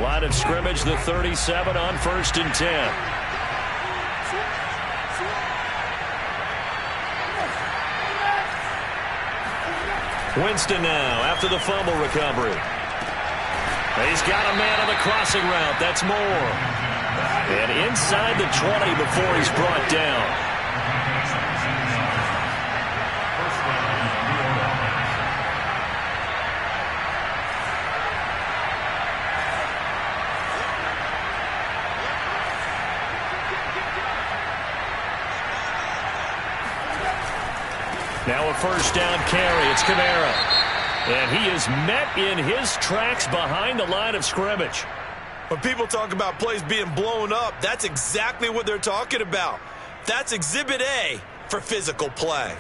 Line of scrimmage, the 37 on 1st and 10. Winston now after the fumble recovery. He's got a man on the crossing route. That's Moore. And inside the 20 before he's brought down. Now a first down carry. It's Kamara. And he is met in his tracks behind the line of scrimmage. When people talk about plays being blown up, that's exactly what they're talking about. That's Exhibit A for physical play.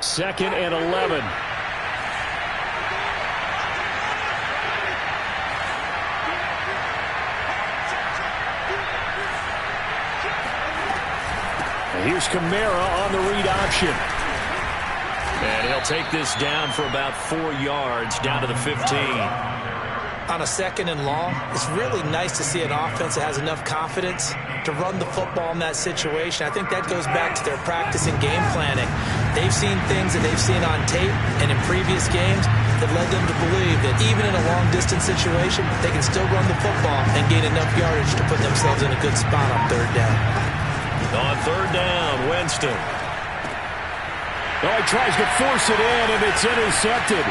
Second and 11. Here's Kamara on the read option. And he'll take this down for about 4 yards, down to the 15. On a second and long, it's really nice to see an offense that has enough confidence to run the football in that situation. I think that goes back to their practice and game planning. They've seen things that they've seen on tape and in previous games that led them to believe that even in a long-distance situation, they can still run the football and gain enough yardage to put themselves in a good spot on third down. On third down, Winston. Oh, he tries to force it in, and it's intercepted.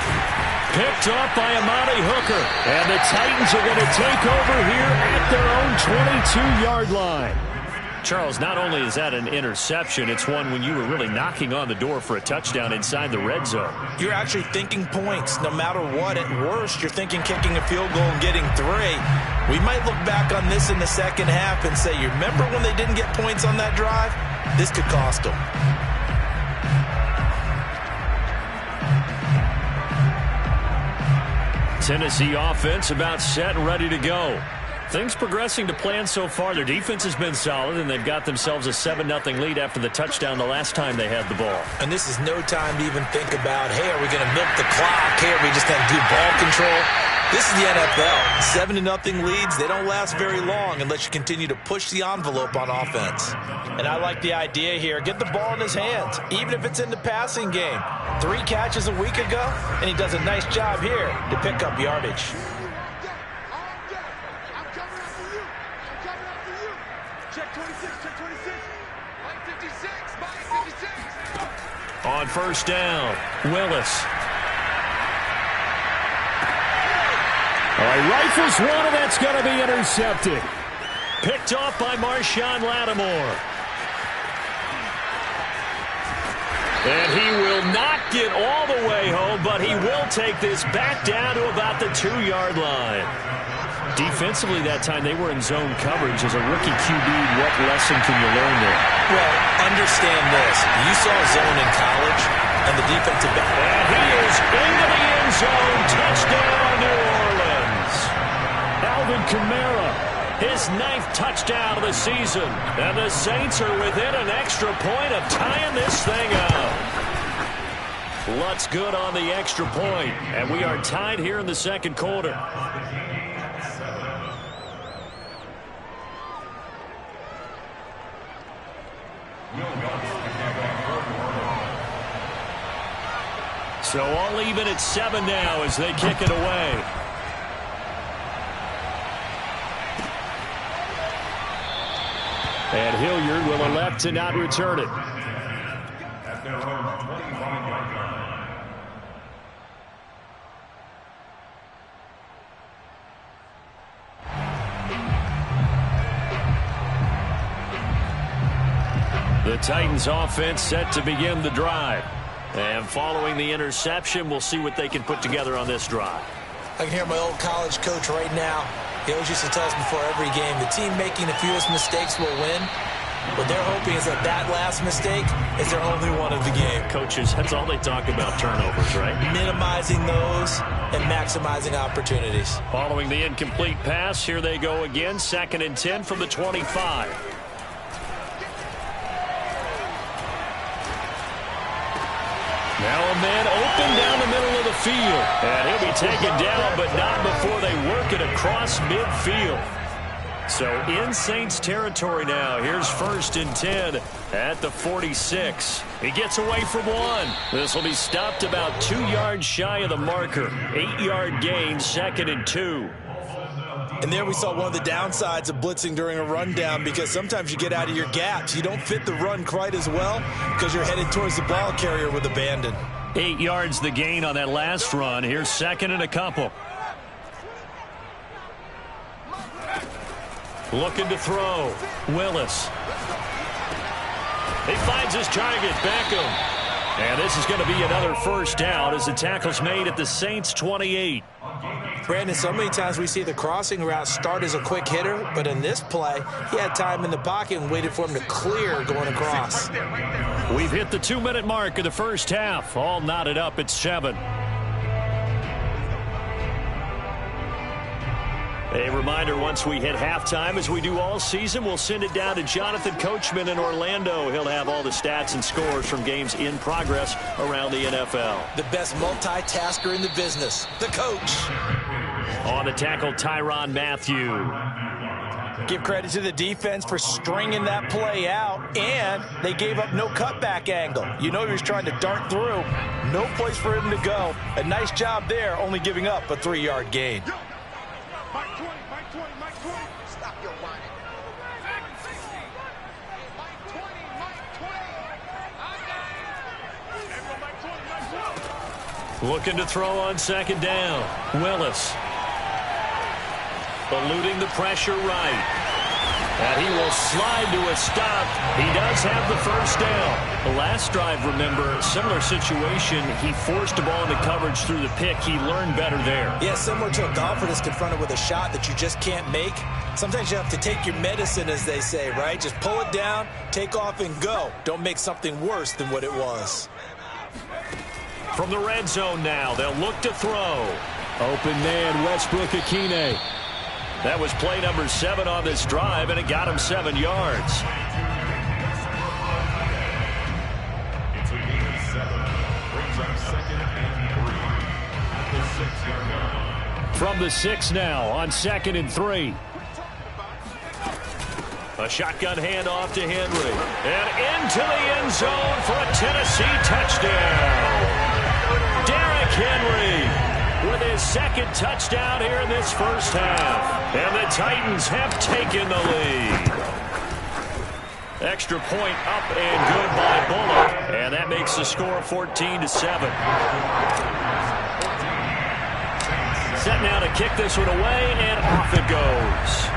Picked up by Amani Hooker. And the Titans are going to take over here at their own 22-yard line. Charles, not only is that an interception, it's one when you were really knocking on the door for a touchdown inside the red zone. You're actually thinking points no matter what. At worst, you're thinking kicking a field goal and getting 3. We might look back on this in the second half and say, you remember when they didn't get points on that drive? This could cost them. Tennessee offense about set and ready to go. Things progressing to plan so far. Their defense has been solid, and they've got themselves a 7-0 lead after the touchdown the last time they had the ball. And this is no time to even think about, hey, are we going to milk the clock? Hey, are we just going to do ball control? This is the NFL. 7-0 leads, they don't last very long unless you continue to push the envelope on offense. And I like the idea here. Get the ball in his hands, even if it's in the passing game. 3 catches a week ago, and he does a nice job here to pick up yardage. On first down, Willis. He rifles one, and that's going to be intercepted. Picked off by Marshawn Lattimore. And he will not get all the way home, but he will take this back down to about the 2-yard line. Defensively that time, they were in zone coverage. As a rookie QB, what lesson can you learn there? Well, understand this. You saw zone in college, and the defensive back. And he is into the end zone. Touchdown, New Orleans. Alvin Kamara, his 9th touchdown of the season. And the Saints are within an extra point of tying this thing up. Lutz good on the extra point. And we are tied here in the second quarter. So all even at 7 now as they kick it away. And Hilliard will elect to not return it. The Titans offense set to begin the drive. And following the interception, we'll see what they can put together on this drive. I can hear my old college coach right now. He always used to tell us before every game, the team making the fewest mistakes will win. What they're hoping is that that last mistake is their only one of the game. Coaches, that's all they talk about, turnovers, right? Minimizing those and maximizing opportunities. Following the incomplete pass, here they go again. 2nd and 10 from the 25. Now a man open down the middle of the field. And he'll be taken down, but not before they work it across midfield. So in Saints territory now. Here's 1st and 10 at the 46. He gets away from one. This will be stopped about 2 yards shy of the marker. 8-yard gain, 2nd and 2. And there we saw one of the downsides of blitzing during a rundown, because sometimes you get out of your gaps. You don't fit the run quite as well because you're headed towards the ball carrier with abandon. 8 yards the gain on that last run. Here's 2nd and a couple. Looking to throw. Willis. He finds his target. Beckham. And this is going to be another 1st down as the tackle's made at the Saints 28. Brandon, so many times we see the crossing route start as a quick hitter, but in this play, he had time in the pocket and waited for him to clear going across. We've hit the 2-minute mark of the 1st half. All knotted up at 7. A reminder, once we hit halftime, as we do all season, we'll send it down to Jonathan Coachman in Orlando. He'll have all the stats and scores from games in progress around the NFL. The best multitasker in the business, the coach. On the tackle, Tyrann Mathieu. Give credit to the defense for stringing that play out, and they gave up no cutback angle. You know he was trying to dart through. No place for him to go. A nice job there, only giving up a 3-yard gain. Looking to throw on 2nd down. Willis. Eluding the pressure right. And he will slide to a stop. He does have the 1st down. The last drive, remember, similar situation. He forced the ball into coverage through the pick. He learned better there. Yeah, similar to a golfer that's confronted with a shot that you just can't make. Sometimes you have to take your medicine, as they say, right? Just pull it down, take off, and go. Don't make something worse than what it was. From the red zone now, they'll look to throw. Open man, Westbrook-Ikhine. That was play number 7 on this drive, and it got him 7 yards. It's a gain of 7. Brings up 2nd and 3 at the 6-yard line. From the 6 now on 2nd and 3. A shotgun handoff to Henry. And into the end zone for a Tennessee touchdown. Derrick Henry with his 2nd touchdown here in this 1st half. And the Titans have taken the lead. Extra point up and good by Bullock. And that makes the score 14-7. Set now to kick this one away, and off it goes.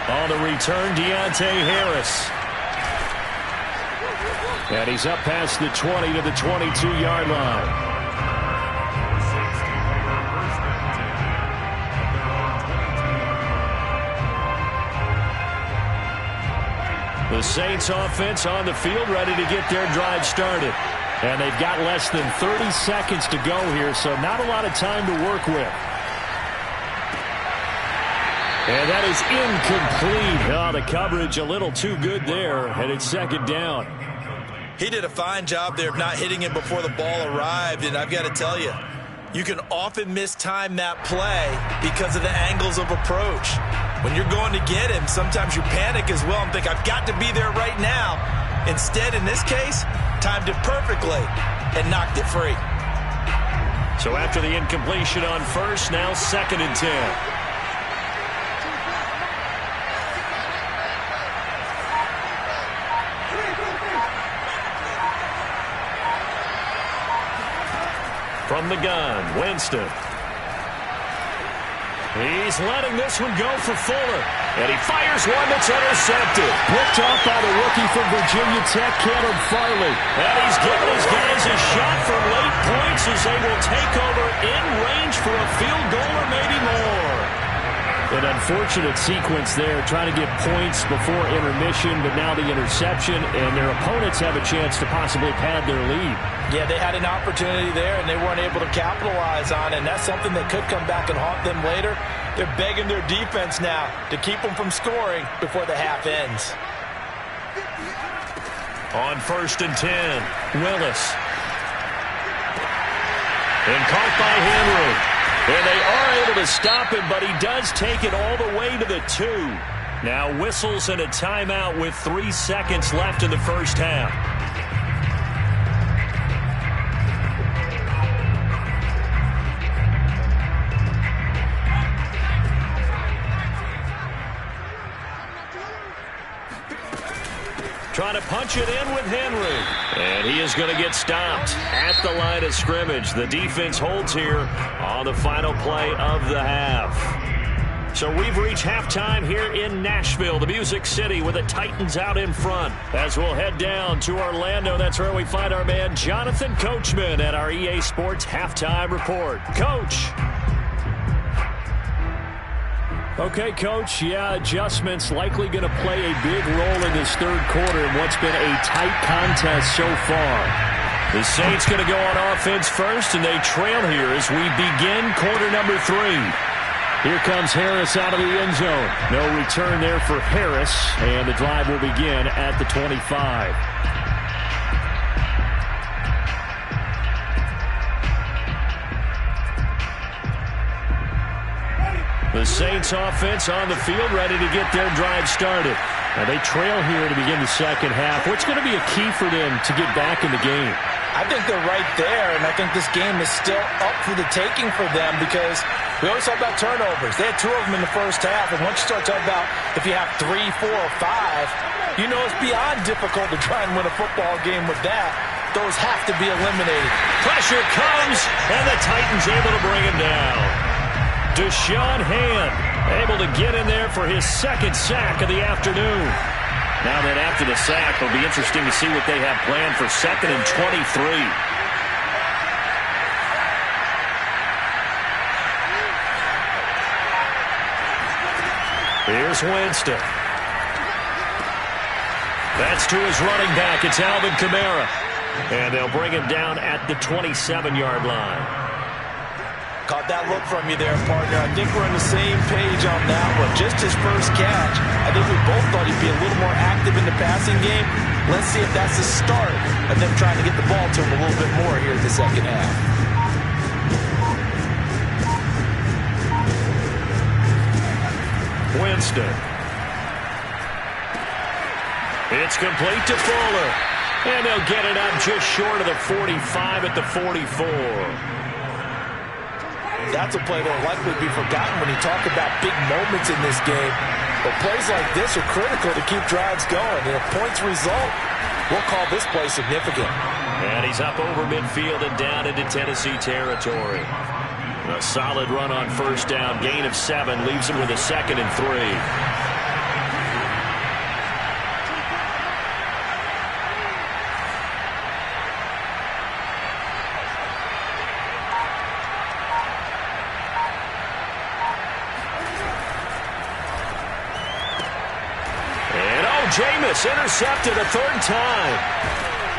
On the return, Deontay Harris. And he's up past the 20 to the 22-yard line. The Saints offense on the field, ready to get their drive started. And they've got less than 30 seconds to go here, so not a lot of time to work with. And that is incomplete. Oh, the coverage a little too good there, and it's 2nd down. He did a fine job there of not hitting him before the ball arrived, and I've got to tell you, you can often mistime that play because of the angles of approach. When you're going to get him, sometimes you panic as well and think, I've got to be there right now. Instead, in this case, timed it perfectly and knocked it free. So after the incompletion on 1st, now 2nd and 10. From the gun, Winston. He's letting this one go for Fuller. And he fires one that's intercepted. Picked off by the rookie from Virginia Tech, Caleb Farley. And he's giving his guys a shot for late points as they will take over in range for a field goal or maybe more. An unfortunate sequence there, trying to get points before intermission, but now the interception, and their opponents have a chance to possibly pad their lead. Yeah, they had an opportunity there, and they weren't able to capitalize on it, and that's something that could come back and haunt them later. They're begging their defense now to keep them from scoring before the half ends. On 1st and 10, Willis. And caught by Henry. And they are able to stop him, but he does take it all the way to the 2. Now whistles and a timeout with 3 seconds left in the first half. Trying to punch it in with Henry. And he is going to get stopped at the line of scrimmage. The defense holds here on the final play of the half. So we've reached halftime here in Nashville, the Music City, with the Titans out in front. As we'll head down to Orlando, that's where we find our man Jonathan Coachman at our EA Sports Halftime Report. Coach. Okay, Coach, yeah, adjustments likely going to play a big role in this third quarter in what's been a tight contest so far. The Saints going to go on offense first, and they trail here as we begin quarter number 3. Here comes Harris out of the end zone. No return there for Harris, and the drive will begin at the 25. The Saints offense on the field, ready to get their drive started. Now they trail here to begin the second half. What's going to be a key for them to get back in the game? I think they're right there, and I think this game is still up for the taking for them because we always talk about turnovers. They had 2 of them in the first half, and once you start talking about if you have 3, 4, or 5, you know it's beyond difficult to try and win a football game with that. Those have to be eliminated. Pressure comes, and the Titans able to bring him down. Deshaun Hand able to get in there for his second sack of the afternoon. Now that after the sack, it'll be interesting to see what they have planned for 2nd and 23. Here's Winston. That's to his running back. It's Alvin Kamara. And they'll bring him down at the 27-yard line. Caught that look from you there, partner. I think we're on the same page on that one. Just his first catch. I think we both thought he'd be a little more active in the passing game. Let's see if that's the start of them trying to get the ball to him a little bit more here in the second half. Winston. It's complete to Fuller. And they'll get it up just short of the 45 at the 44. That's a play that will likely be forgotten when you talk about big moments in this game. But plays like this are critical to keep drives going. And if points result, we'll call this play significant. And he's up over midfield and down into Tennessee territory. A solid run on first down. Gain of 7 leaves him with a 2nd and 3. Jameis intercepted a 3rd time.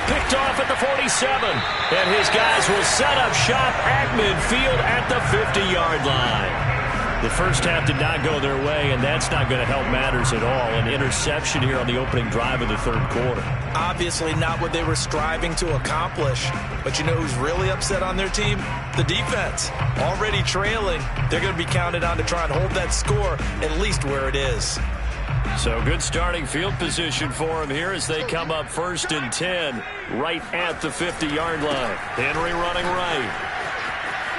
Picked off at the 47. And his guys will set up shop at midfield at the 50-yard line. The first half did not go their way, and that's not going to help matters at all. An interception here on the opening drive of the 3rd quarter. Obviously not what they were striving to accomplish. But you know who's really upset on their team? The defense. Already trailing. They're going to be counted on to try and hold that score at least where it is. So good starting field position for him here as they come up 1st and 10 right at the 50-yard line. Henry running right.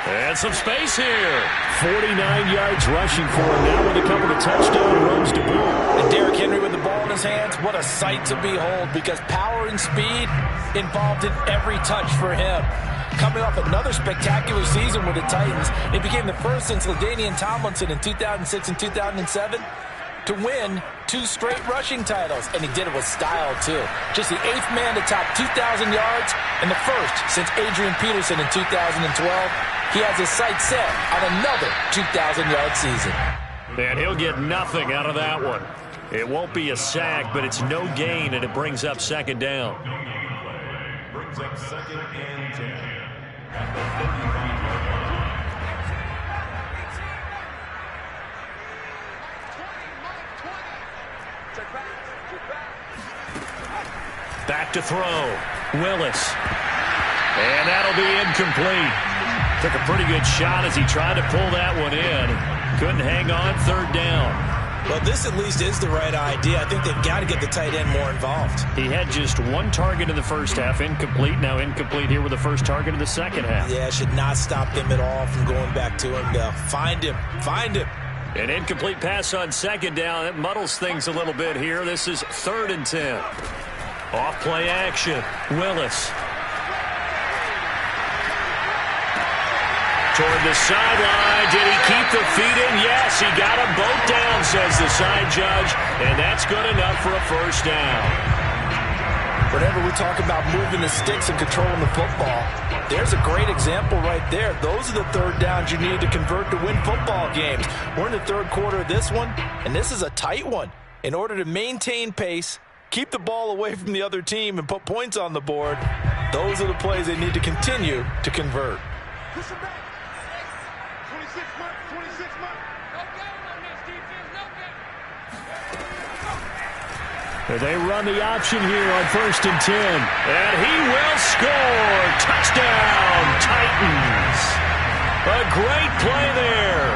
And some space here. 49 yards rushing for him now with a couple of touchdown runs to boot. And Derrick Henry with the ball in his hands, what a sight to behold because power and speed involved in every touch for him. Coming off another spectacular season with the Titans, it became the first since LaDainian Tomlinson in 2006 and 2007 to win 2 straight rushing titles, and he did it with style, too. Just the 8th man to top 2,000 yards, and the first since Adrian Peterson in 2012. He has his sights set on another 2,000-yard season. And he'll get nothing out of that one. It won't be a sack, but it's no gain, and it brings up 2nd down. Brings up 2nd and 10 at the 35-yard line. Back to throw. Willis. And that'll be incomplete. Took a pretty good shot as he tried to pull that one in. Couldn't hang on. Third down. Well, this at least is the right idea. I think they've got to get the tight end more involved. He had just one target in the first half. Incomplete. Now incomplete here with the first target in the second half. Yeah, should not stop them at all from going back to him. Find him. Find him. An incomplete pass on second down. It muddles things a little bit here. This is 3rd and 10. Off play action. Willis. Toward the sideline. Did he keep the feet in? Yes, he got them both down, says the side judge. And that's good enough for a first down. Whenever we talk about moving the sticks and controlling the football, there's a great example right there. Those are the third downs you need to convert to win football games. We're in the third quarter of this one, and this is a tight one. In order to maintain pace, keep the ball away from the other team, and put points on the board, those are the plays they need to continue to convert. Push him back. 26 mark, 26 mark. No game on this defense, no game. They run the option here on 1st and 10. And he will score. Touchdown, Titans. A great play there.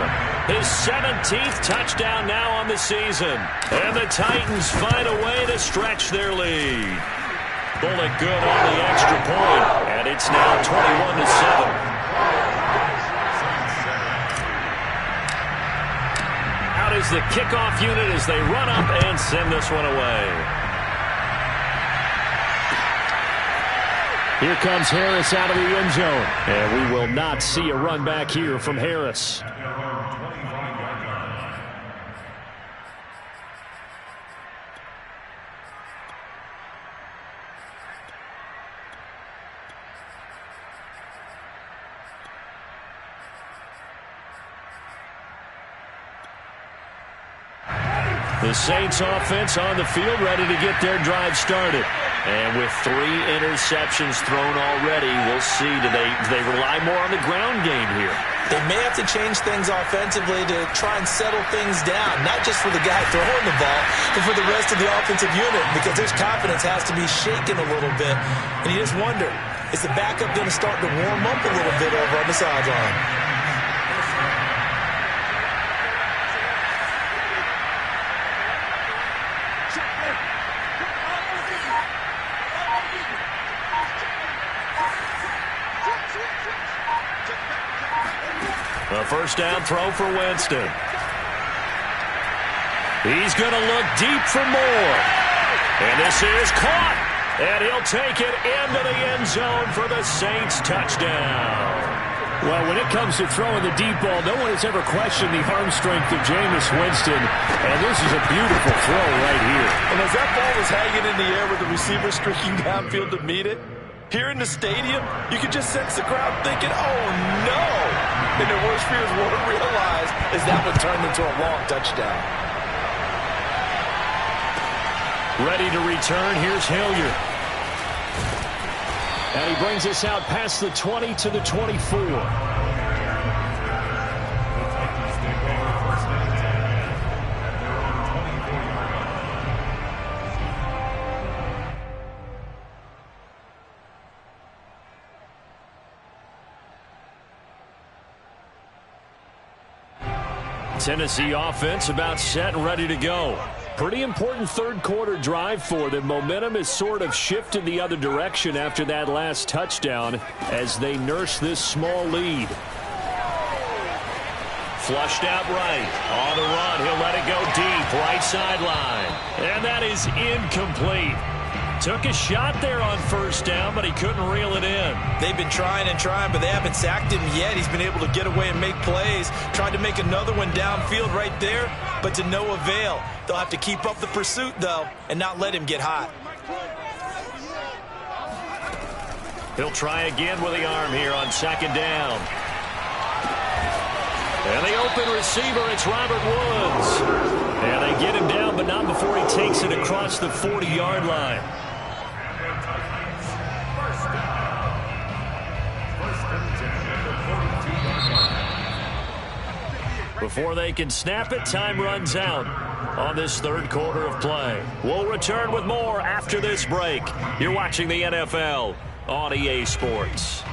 His 17th touchdown now on the season. And the Titans find a way to stretch their lead. Bullet good on the extra point. And it's now 21-7. Is the kickoff unit as they run up and send this one away. Here comes Harris out of the end zone. And we will not see a run back here from Harris. The Saints offense on the field ready to get their drive started. And with 3 interceptions thrown already, we'll see. Do they rely more on the ground game here? They may have to change things offensively to try and settle things down, not just for the guy throwing the ball, but for the rest of the offensive unit, because his confidence has to be shaken a little bit. And you just wonder, is the backup going to start to warm up a little bit over on the sideline? A first down throw for Winston. He's going to look deep for more. And this is caught. And he'll take it into the end zone for the Saints touchdown. Well, when it comes to throwing the deep ball, no one has ever questioned the arm strength of Jameis Winston. And this is a beautiful throw right here. And as that ball was hanging in the air with the receiver streaking downfield to meet it, here in the stadium, you could just sense the crowd thinking, oh, no. And their worst fears weren't realized as that one turned into a long touchdown. Ready to return. Here's Hilliard. And he brings us out past the 20 to the 24. Tennessee offense about set and ready to go. Pretty important third quarter drive for them. Momentum has sort of shifted the other direction after that last touchdown as they nurse this small lead. Flushed out right. On the run, he'll let it go deep. Right sideline. And that is incomplete. Took a shot there on first down, but he couldn't reel it in. They've been trying and trying, but they haven't sacked him yet. He's been able to get away and make plays. Tried to make another one downfield right there, but to no avail. They'll have to keep up the pursuit, though, and not let him get hot. He'll try again with the arm here on second down. And the open receiver, it's Robert Woods. And they get him down, but not before he takes it across the 40-yard line. Before they can snap it, time runs out. on this third quarter of play. We'll return with more after this break. You're watching the NFL on EA Sports.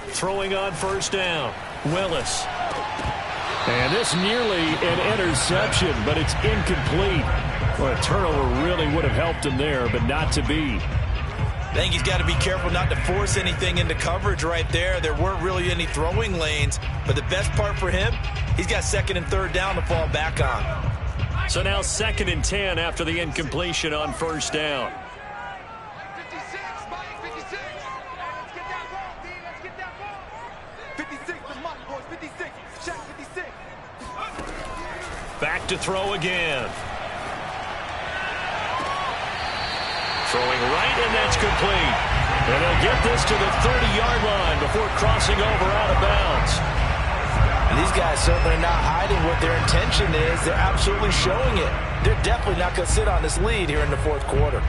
Throwing on first down, Willis. And this nearly an interception, but it's incomplete. Well, a turnover really would have helped him there, but not to be. I think he's got to be careful not to force anything into coverage right there. There weren't really any throwing lanes, but the best part for him, he's got second and third down to fall back on. So now 2nd and 10 after the incompletion on first down. Back to throw again. Throwing right, and that's complete. And they'll get this to the 30-yard line before crossing over out of bounds. And these guys certainly are not hiding what their intention is. They're absolutely showing it. They're definitely not going to sit on this lead here in the fourth quarter.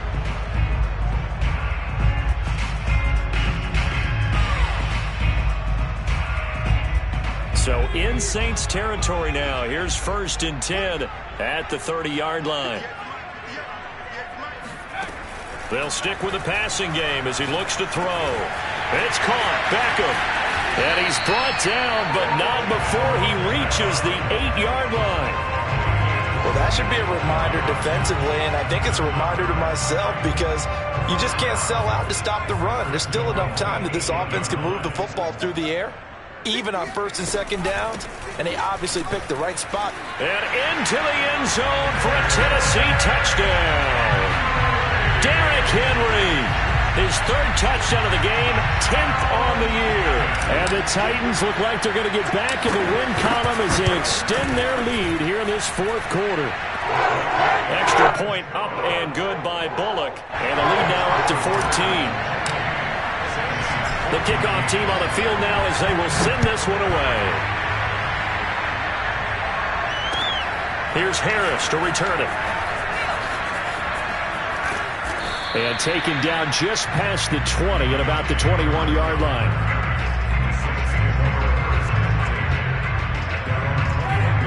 So in Saints territory now. Here's 1st and 10 at the 30-yard line. They'll stick with the passing game as he looks to throw. It's caught. Beckham. And he's brought down, but not before he reaches the 8-yard line. Well, that should be a reminder defensively, and I think it's a reminder to myself because you just can't sell out to stop the run. There's still enough time that this offense can move the football through the air, even on 1st and 2nd downs, and they obviously picked the right spot. And into the end zone for a Tennessee touchdown. Derrick Henry, his 3rd touchdown of the game, 10th on the year. And the Titans look like they're going to get back in the win column as they extend their lead here in this 4th quarter. Extra point up and good by Bullock. And the lead now up to 14. The kickoff team on the field now as they will send this one away. Here's Harris to return it. And taken down just past the 20 at about the 21-yard line.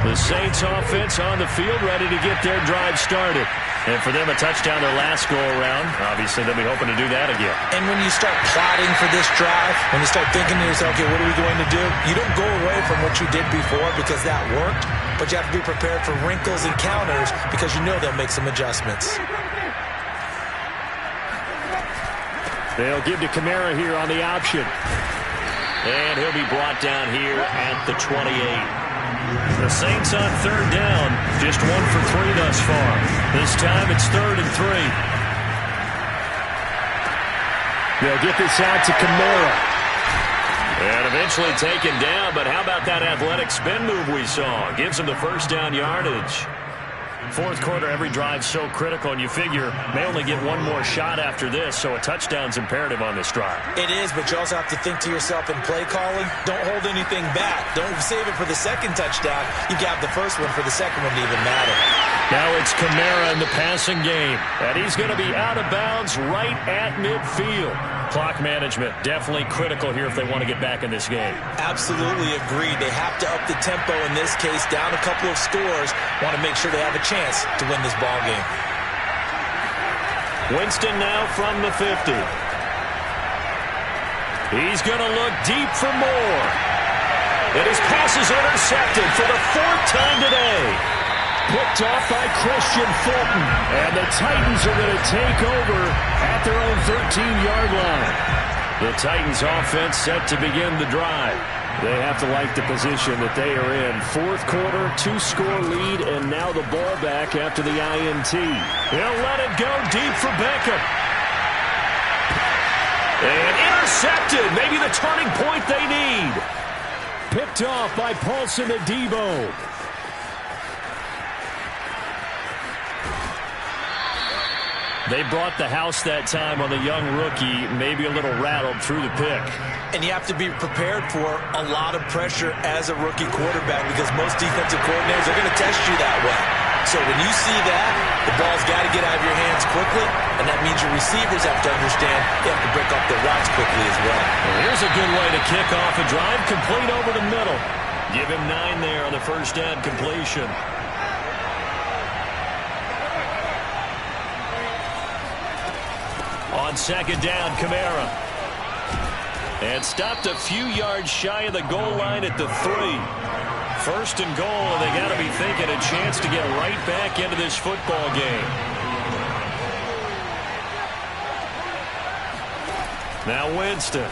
The Saints offense on the field ready to get their drive started. And for them, a touchdown their last go-around. Obviously, they'll be hoping to do that again. And when you start plotting for this drive, when you start thinking to yourself, okay, what are we going to do? You don't go away from what you did before because that worked, but you have to be prepared for wrinkles and counters because you know they'll make some adjustments. They'll give to Kamara here on the option. And he'll be brought down here at the 28. The Saints on 3rd down, just 1 for 3 thus far. This time it's 3rd and 3. They'll get this out to Kamara. And eventually taken down, but how about that athletic spin move we saw? Gives him the 1st down yardage. 4th quarter, every drive so critical, and you figure may only get one more shot after this, so a touchdown's imperative on this drive. It is, but you also have to think to yourself in play calling, don't hold anything back. Don't save it for the 2nd touchdown. You got the 1st one for the 2nd one to even matter. Now it's Kamara in the passing game, and he's going to be out of bounds right at midfield. Clock management definitely critical here if they want to get back in this game. Absolutely agreed. They have to up the tempo in this case, down a couple of scores. Want to make sure they have a chance to win this ball game. Winston now from the 50. He's going to look deep for more. And his pass is intercepted for the 4th time today. Picked off by Christian Fulton. And the Titans are going to take over at their own 13-yard line. The Titans offense set to begin the drive. They have to like the position that they are in. 4th quarter, 2-score lead, and now the ball back after the INT. He'll let it go deep for Beckham. And intercepted. Maybe the turning point they need. Picked off by Paulson Adebo. They brought the house that time on the young rookie, maybe a little rattled through the pick. And you have to be prepared for a lot of pressure as a rookie quarterback because most defensive coordinators are going to test you that way. So when you see that, the ball's got to get out of your hands quickly, and that means your receivers have to understand they have to break off their routes quickly as well. Here's a good way to kick off a drive, complete over the middle. Give him 9 there on the first down completion. On second down, Kamara. And stopped a few yards shy of the goal line at the 3. First and goal, and they got to be thinking a chance to get right back into this football game. Now Winston.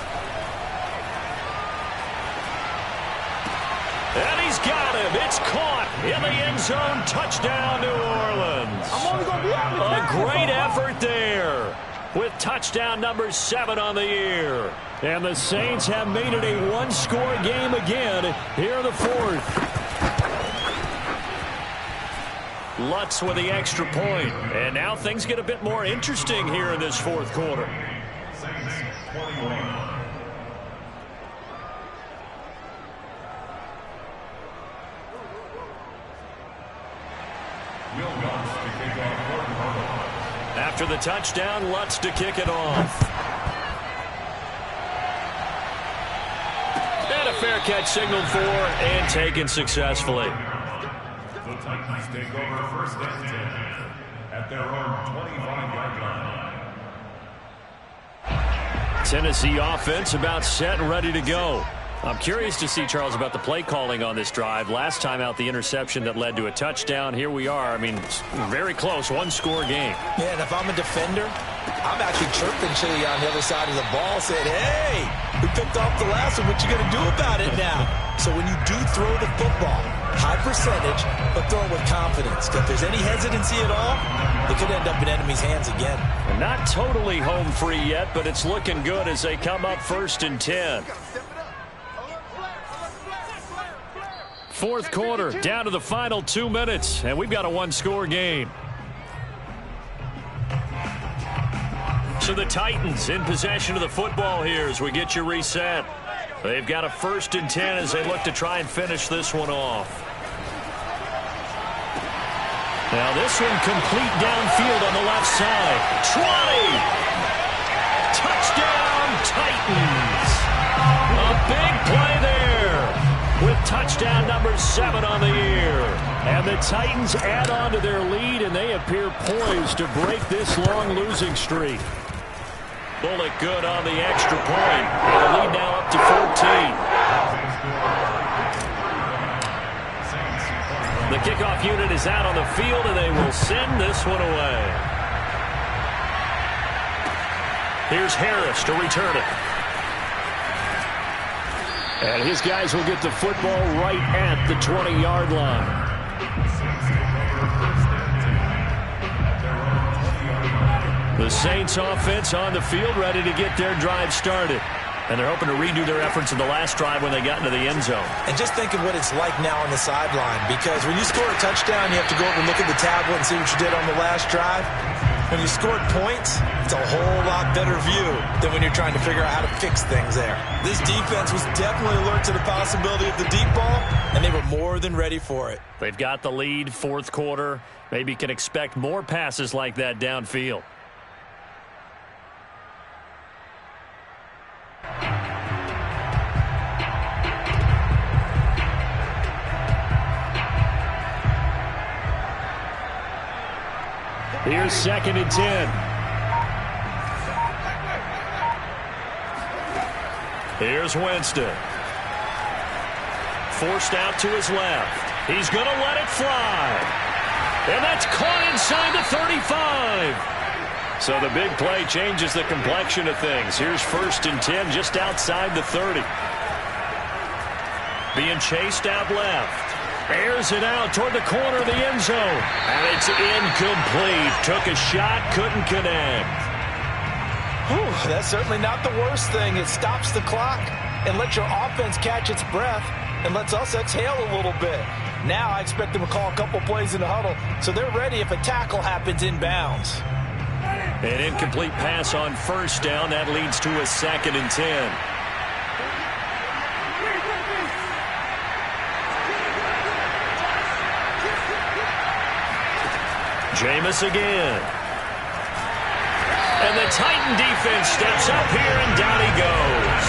And he's got him. It's caught in the end zone. Touchdown, New Orleans. A great effort there with touchdown number 7 on the year. And the Saints have made it a one-score game again here in the 4th. Lutz with the extra point. And now things get a bit more interesting here in this 4th quarter. Saints 21. After the touchdown, Lutz to kick it off. And a fair catch signaled for and taken successfully. The Titans take over first and 10 at their own 25-yard line. Tennessee offense about set and ready to go. I'm curious to see, Charles, about the play calling on this drive. Last time out, the interception that led to a touchdown. Here we are. I mean, very close, one-score game. Yeah, and if I'm a defender, I'm actually chirping Chili on the other side of the ball, saying, hey, we picked off the last one. What you going to do about it now? So when you do throw the football, high percentage, but throw it with confidence. If there's any hesitancy at all, it could end up in enemy's hands again. Not totally home free yet, but it's looking good as they come up first and 10. 4th quarter, down to the final 2 minutes, and we've got a one-score game. So the Titans in possession of the football here as we get you reset. They've got a first and 10 as they look to try and finish this one off. Now this one complete downfield on the left side. 20! Touchdown, Titans! A big play there with touchdown number 7 on the year. And the Titans add on to their lead, and they appear poised to break this long losing streak. Bullock good on the extra point. And the lead now up to 14. The kickoff unit is out on the field, and they will send this one away. Here's Harris to return it. And his guys will get the football right at the 20-yard line. The Saints offense on the field ready to get their drive started. And they're hoping to redo their efforts in the last drive when they got into the end zone. And just think of what it's like now on the sideline, because when you score a touchdown, you have to go over and look at the tablet and see what you did on the last drive. When you scored points, it's a whole lot better view than when you're trying to figure out how to fix things there. This defense was definitely alert to the possibility of the deep ball, and they were more than ready for it. They've got the lead, 4th quarter. Maybe can expect more passes like that downfield. Here's 2nd and 10. Here's Winston. Forced out to his left. He's going to let it fly. And that's caught inside the 35. So the big play changes the complexion of things. Here's 1st and 10 just outside the 30. Being chased out left. Airs it out toward the corner of the end zone. And it's incomplete. Took a shot, couldn't connect. Whew, that's certainly not the worst thing. It stops the clock and lets your offense catch its breath and lets us exhale a little bit. Now I expect them to call a couple plays in the huddle so they're ready if a tackle happens inbounds. An incomplete pass on 1st down. That leads to a 2nd and 10. Jameis again. And the Titan defense steps up here, and down he goes.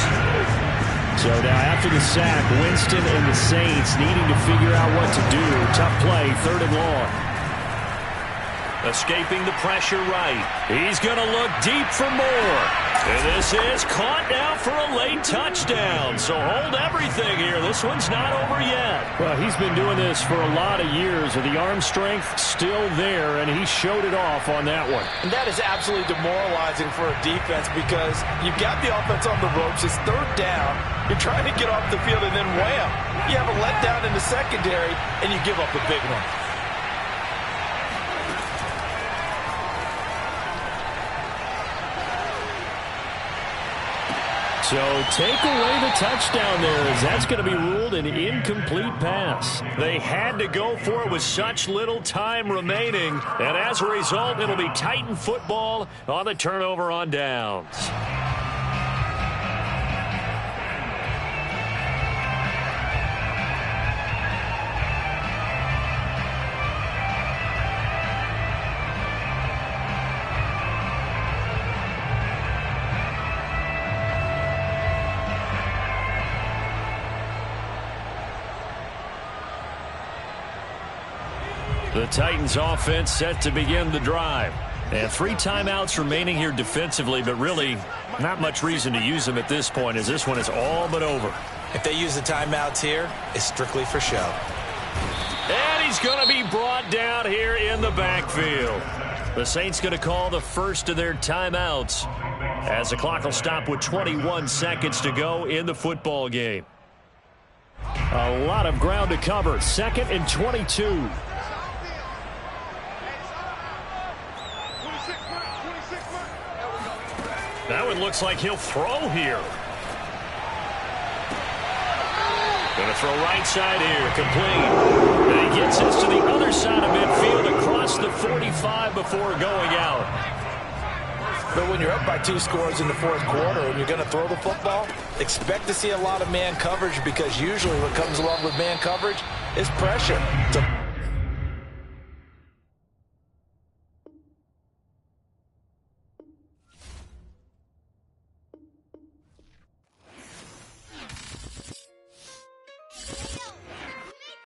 So now after the sack, Winston and the Saints needing to figure out what to do. Tough play, 3rd and long. Escaping the pressure right. He's going to look deep for more. And this is caught now for a late touchdown. So hold everything here. This one's not over yet. Well, he's been doing this for a lot of years. With the arm strength still there, and he showed it off on that one. And that is absolutely demoralizing for a defense because you've got the offense on the ropes. It's 3rd down. You're trying to get off the field, and then wham, you have a letdown in the secondary, and you give up a big one. So take away the touchdown there, as that's going to be ruled an incomplete pass. They had to go for it with such little time remaining, and as a result, it'll be Titan football on the turnover on downs. The Titans offense set to begin the drive. And 3 timeouts remaining here defensively, but really not much reason to use them at this point, as this one is all but over. If they use the timeouts here, it's strictly for show. And he's going to be brought down here in the backfield. The Saints going to call the first of their timeouts, as the clock will stop with 21 seconds to go in the football game. A lot of ground to cover. 2nd and 22. That one looks like he'll throw here. Going to throw right side here, complete. And he gets this to the other side of midfield across the 45 before going out. But when you're up by 2 scores in the 4th quarter and you're going to throw the football, expect to see a lot of man coverage, because usually what comes along with man coverage is pressure.